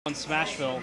on Smashville.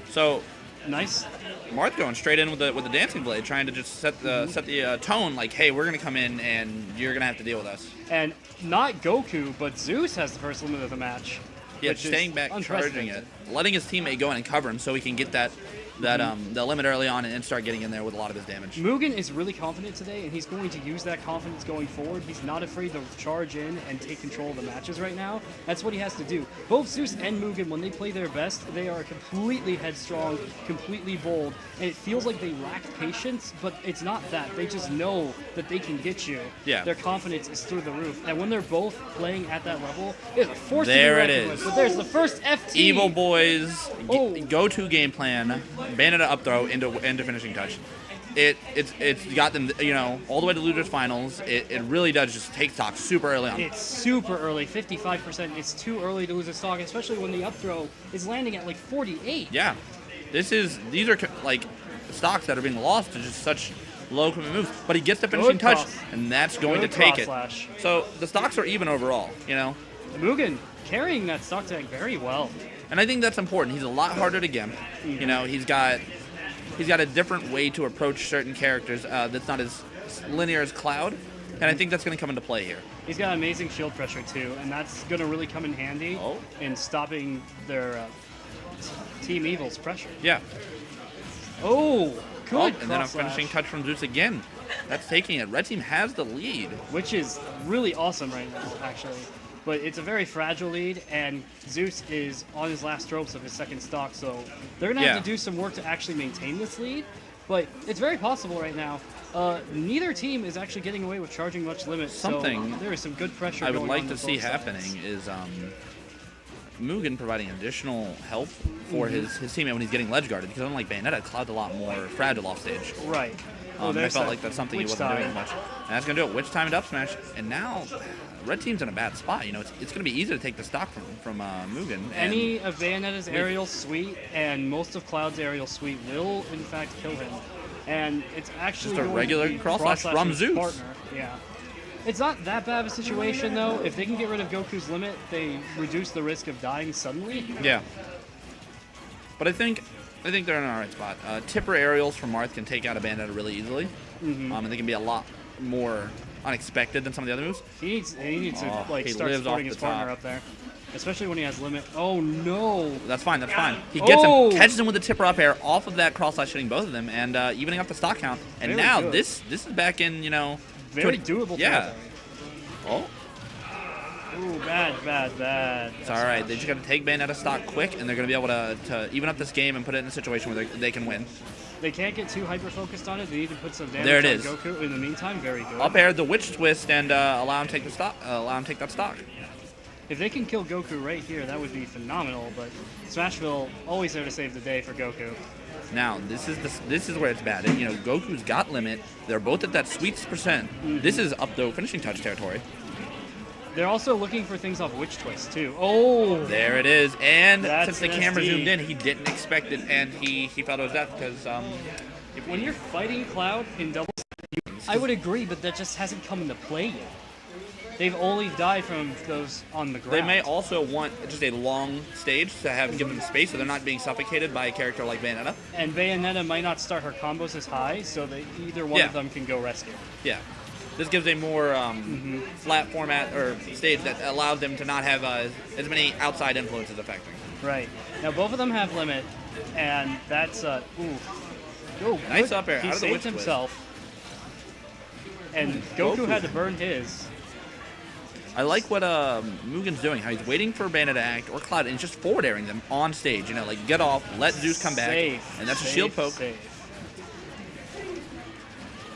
So Nice. Marth going straight in with the dancing blade, trying to just set the tone. Like, hey, we're gonna come in and you're gonna have to deal with us. And not Goku, but Zeus has the first limit of the match. Yeah, which is staying back, charging it, letting his teammate go in and cover him so he can get that the limit early on and start getting in there with a lot of his damage. Mugen is really confident today, and he's going to use that confidence going forward. He's not afraid to charge in and take control of the matches right now. That's what he has to do. Both Zeus and Mugen, when they play their best, they are completely headstrong, completely bold, and it feels like they lack patience, but it's not that. They just know that they can get you. Yeah. Their confidence is through the roof. And when they're both playing at that level, it's a force There to it be reckoned is. with. But there's the first FT. Evil Boys Oh. go-to game plan, Bayonetta up throw into finishing touch. It's got them, all the way to losers finals. It really does just take stock super early on. It's super early, 55%. It's too early to lose a stock, especially when the up throw is landing at like 48. Yeah, these are like stocks that are being lost to just such low commitment moves. But he gets the finishing Good touch, cross. and that's going Good to take cross it. slash. So the stocks are even overall, Mugen carrying that stock tag very well. And I think that's important. He's a lot harder to gimp. He's got a different way to approach certain characters that's not as linear as Cloud, and I think that's going to come into play here. He's got amazing shield pressure too, and that's going to really come in handy in stopping their Team Evil's pressure. Yeah. Oh, good And then a cross slash, finishing touch from Zeus again. That's taking it. Red team has the lead. which is really awesome right now, actually. But it's a very fragile lead, and Zeus is on his last ropes of his second stock, so they're going to have to do some work to actually maintain this lead. But it's very possible right now. Neither team is actually getting away with charging much limit, Something so there is some good pressure I would going like on to with see both sides. happening is Mugen providing additional help for his teammate when he's getting ledge guarded, because unlike Bayonetta, Cloud's a lot more fragile off stage. Right. I there's felt that like that's something he witch wasn't doing time. as much. And that's going to do it. Witch timed up smash. And now Red team's in a bad spot. It's going to be easy to take the stock from Mugen. And Any of Bayonetta's aerial suite and most of Cloud's aerial suite will, in fact, kill him. And it's actually Just a going regular to be cross slash from cross-slashing his Zeus. partner. Yeah. It's not that bad of a situation, though. If they can get rid of Goku's limit, they reduce the risk of dying suddenly. Yeah. But I think they're in an alright spot. Tipper aerials from Marth can take out a Bayonetta really easily. And they can be a lot more unexpected than some of the other moves. He needs to he start lives supporting off his the partner top. up there. Especially when he has limit. Oh, no. That's fine. He gets Oh! him, catches him with the tipper up air off of that cross slash, hitting both of them, and evening up the stock count. And Very now good. this is back in, Very doable. Yeah. territory. Oh, Ooh, bad. it's all right. They just got to take Bayonetta stock quick, and they're going to be able to even up this game and put it in a situation where they can win. They can't get too hyper-focused on it. They need to put some damage There it on is. Goku. In the meantime, very good. Up air the witch twist and allow him take the stock. Allow him take that stock. If they can kill Goku right here, that would be phenomenal. But Smashville always there to save the day for Goku. Now this is where it's bad. Goku's got limit. They're both at that sweet percent. This is up the finishing touch territory. They're also looking for things off Witch Twist too. Oh, There it is. And That's since the an camera SD. zoomed in, he didn't expect it, and he felt it was death because when you're fighting Cloud in double, I would agree, but that just hasn't come into play yet. They've only died from those on the ground. they may also want just a long stage to give them space so they're not being suffocated by a character like Bayonetta. And Bayonetta might not start her combos as high, so that either one Yeah. of them can go rescue. Yeah. This gives a more flat format or stage that allows them to not have as many outside influences affecting. Right. Now both of them have limit, and that's Oh, Nice good. up air He out of the saved witch twist. himself. And Goku had to burn his. I like what Mugen's doing, how he's waiting for Bayonetta to act or Cloud and just forward airing them on stage. Get off, let Zeus come back, Safe, and that's a safe, shield poke. safe.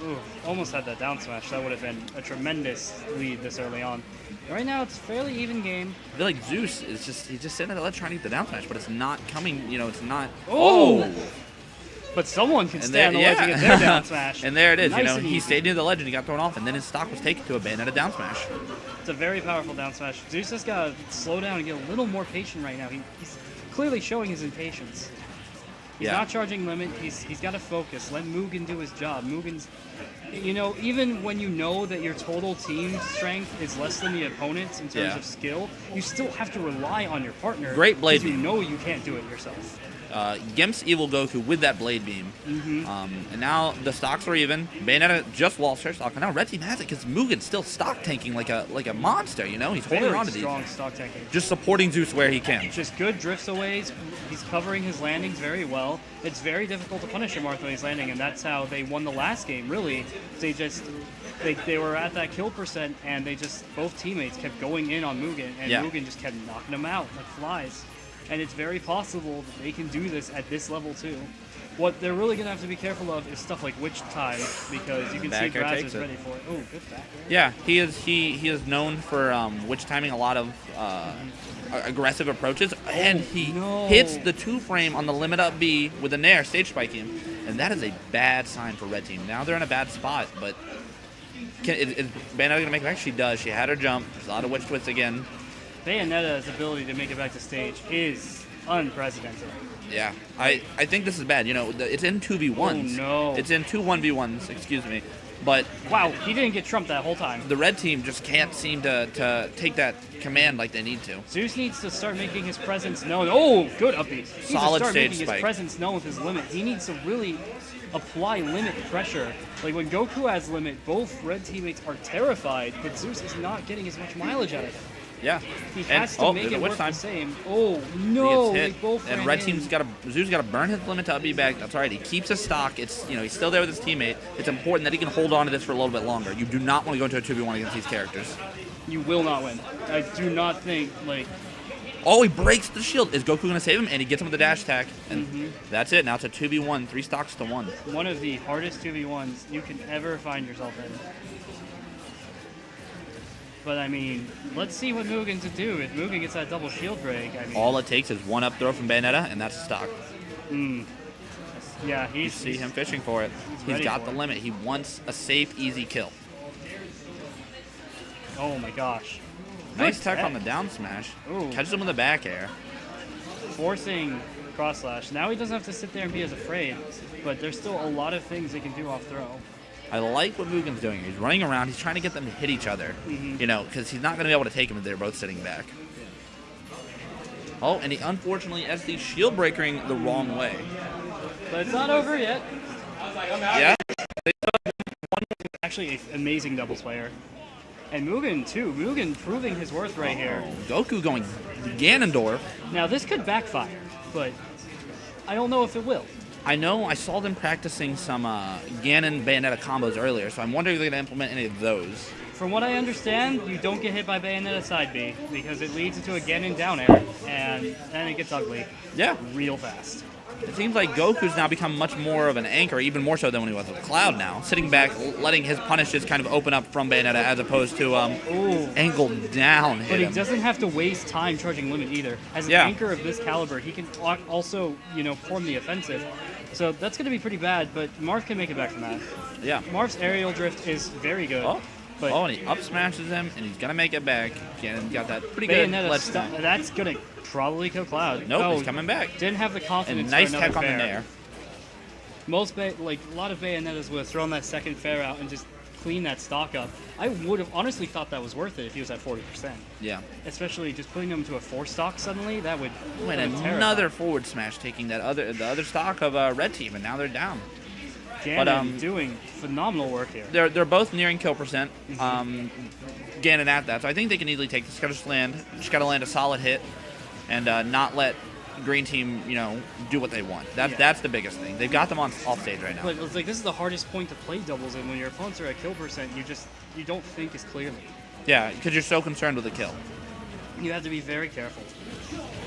Ooh, almost had that down smash. That would have been a tremendous lead this early on. Right now, it's fairly even game. I feel like Zeus is he's just sitting at the ledge trying to get the down smash, but it's not coming. It's not. Oh! But someone can stay on the ledge and get their down smash. And there it is. Nice and He easy. stayed near the ledge and he got thrown off, and then his stock was taken to a Bayonetta down smash. It's a very powerful down smash. Zeus has got to slow down and get a little more patient right now. He's clearly showing his impatience. He's Yeah. not charging limit. He's got to focus. Let Mugen do his job. Mugen's you know, even when you know that your total team strength is less than the opponent's in terms Yeah. of skill, you still have to rely on your partner. Great blade 'cause you beam. know you can't do it yourself. Gimp's Evil Goku with that Blade Beam. And now the stocks are even. Bayonetta just lost her stock. And now Red Team has it because Mugen's still stock tanking like a monster, you know? He's holding Very on to these. strong stock tanking. Just supporting Zeus where he can. Just good drifts away. He's covering his landings very well. It's very difficult to punish him when he's landing, and that's how they won the last game, really. They were at that kill percent, and both teammates kept going in on Mugen, and Yeah. Mugen just kept knocking them out like flies. And it's very possible that they can do this at this level too. What they're really going to have to be careful of is stuff like Witch Tide, because you can see Back air Graz takes is it. ready for it. Oh, good back air. Yeah, he is known for witch timing a lot of aggressive approaches, and he no. hits the 2-frame on the limit up B with a Nair, stage spiking him, and that is a bad sign for Red Team. Now they're in a bad spot, but is Bayonetta going to make it back? She does. She had her jump. There's a lot of witch twists again. Bayonetta's ability to make it back to stage is unprecedented. Yeah, I think this is bad. You know, it's in 2v1s. Oh, no. It's in 2 1v1s, excuse me. But Wow, he didn't get trumped that whole time. the Red Team just can't seem to take that command like they need to. Zeus needs to start making his presence known. Oh, good upbeat. He needs to Solid start stage making spike. his presence known with his limit. He needs to really apply limit pressure. Like when Goku has limit, both red teammates are terrified, but Zeus is not getting as much mileage out of him. Yeah. He And- has to make there's a it witch work time. the same. Oh no! He They gets hit, both and ran Red in. Team's Zeus got to burn his limit to up B back. That's all right. He keeps his stock. It's he's still there with his teammate. It's important that he can hold on to this for a little bit longer. You do not want to go into a 2v1 against these characters. You will not win. I do not think Oh, he breaks the shield. Is Goku going to save him? And he gets him with the dash attack. And Mm-hmm. that's it. Now it's a 2v1, 3 stocks to 1. one of the hardest 2v1s you can ever find yourself in. But I mean, let's see what Mugen to do. If Mugen gets that double shield break, I mean, All it takes is one up throw from Bayonetta, and that's a stock. yeah, You see him fishing for it. He's ready got for the it. limit. He wants a safe, easy kill. Oh my gosh. Nice Good tech tech. on the down smash. Ooh. Catches him with the back air. Forcing cross slash. Now he doesn't have to sit there and be as afraid, but there's still a lot of things he can do off throw. I like what Mugen's doing. He's running around. He's trying to get them to hit each other. You know, because he's not going to be able to take them if they're both sitting back. Oh, and he unfortunately SD shield breakering the wrong way. But it's not over yet. Yeah. Actually, an amazing doubles player. And Mugen too. Mugen proving his worth right here. Goku going Ganondorf. Now this could backfire, but I don't know if it will. I know I saw them practicing some Ganon Bayonetta combos earlier, so I'm wondering if they're going to implement any of those. From what I understand, you don't get hit by Bayonetta side B because it leads into a Genin down air, and then it gets ugly Yeah. real fast. It seems like Goku's now become much more of an anchor, even more so than when he was with Cloud now. Sitting back, letting his punishes kind of open up from Bayonetta as opposed to Ooh. angled down But hit he him. doesn't have to waste time charging limit either. As an Yeah. anchor of this caliber, he can also, form the offensive. So that's going to be pretty bad, but Marth can make it back from that. Yeah. Marth's aerial drift is very good. But and he up smashes him, and he's going to make it back. Ganon got that pretty good Bayonetta, ledge time. that's going to probably kill Cloud. Nope, Oh, he's coming back. Didn't have the confidence. And nice for another tech on the fair. Nair. Most a lot of Bayonettas would have thrown that second fair out and just clean that stock up. I would have honestly thought that was worth it if he was at 40%. Yeah. Especially just putting him to a 4 stock suddenly, that would Wait, that would another terrify. forward smash taking the other stock of Red Team, and now they're down. Ganon doing phenomenal work here. They're both nearing kill percent. Ganon at that, so I think they can easily take this. Just got to land a solid hit, and not let Green Team do what they want. That's the biggest thing. They've got them off stage right now. But it's like this is the hardest point to play doubles in. When your opponents are at kill percent, you don't think as clearly. Yeah, because you're so concerned with the kill. You have to be very careful.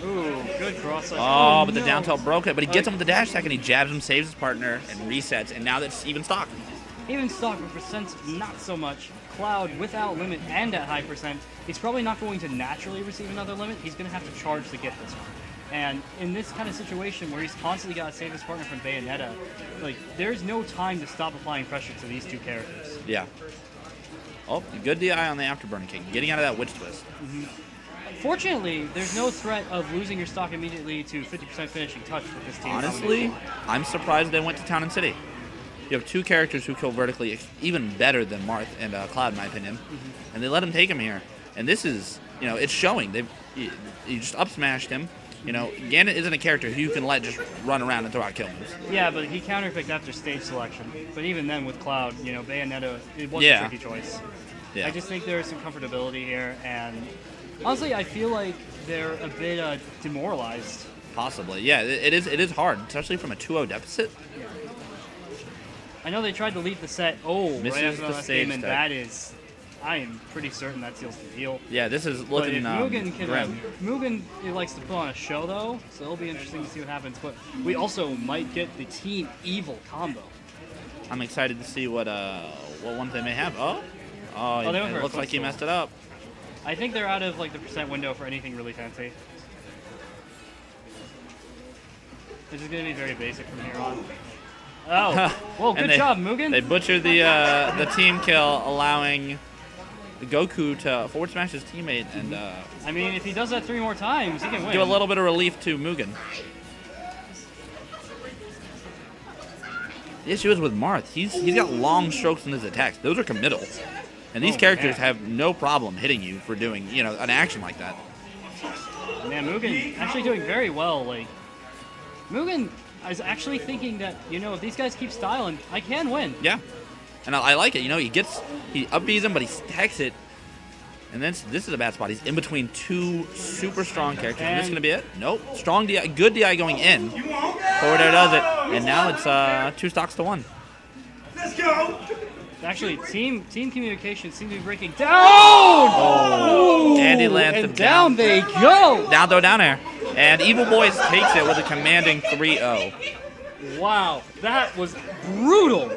Ooh, good cross slash. Oh, but the no. down tilt broke it. But he gets him with the dash attack, and he jabs him, saves his partner, and resets. And now that's even stock. Even stock with percent, not so much. Cloud without limit and at high percent, he's probably not going to naturally receive another limit. He's going to have to charge to get this one. And in this kind of situation where he's constantly got to save his partner from Bayonetta, there's no time to stop applying pressure to these two characters. Yeah. Oh, good DI on the afterburner kick. Getting out of that witch twist. Fortunately, there's no threat of losing your stock immediately to 50% finishing touch with this team. Honestly, I'm surprised they went to Town and City. you have two characters who kill vertically even better than Marth and Cloud, in my opinion, and they let him take him here. And this is, it's showing. You just up smashed him. Ganon isn't a character who you can let just run around and throw out kills. Yeah, but he counterpicked after stage selection. But even then with Cloud, Bayonetta, it was a tricky choice. Yeah. I just think there is some comfortability here, and honestly, I feel like they're a bit demoralized. Possibly, yeah. It is hard, especially from a 2-0 deficit. I know they tried to lead the set. Oh, Misses right after the the last stage game, and tech. that is, I am pretty certain that seals the deal. Yeah, this is But looking if Mugen can, grim. Mugen he likes to put on a show though, so it'll be interesting to see what happens. But we also might get the Team Evil combo. I'm excited to see what ones they may have. Oh, they went for it a looks like he footstool. messed it up. I think they're out of like the percent window for anything really fancy. This is going to be very basic from here on. Oh, well, And good job, Mugen. They butchered the team kill, allowing Goku to forward smash his teammate and I mean, if he does that 3 more times, he can win. give a little bit of relief to Mugen. The issue is with Marth. He's got long strokes in his attacks. Those are committal. And these Oh, characters man. have no problem hitting you for doing, an action like that. Yeah, Mugen actually doing very well. Like, Mugen is actually thinking that, if these guys keep styling, I can win. Yeah. And I like it. He up-Bs him, but he stacks it. And then this is a bad spot. He's in between two super strong characters. Is this going to be it? Nope. Strong DI, good DI going in. Forward air does it. And now it's 2 stocks to 1. Let's go! Actually, team communication seems to be breaking down. Oh! And he lands him And down they go. Down throw down air. And Evil Boys takes it with a commanding 3-0. Wow, that was brutal.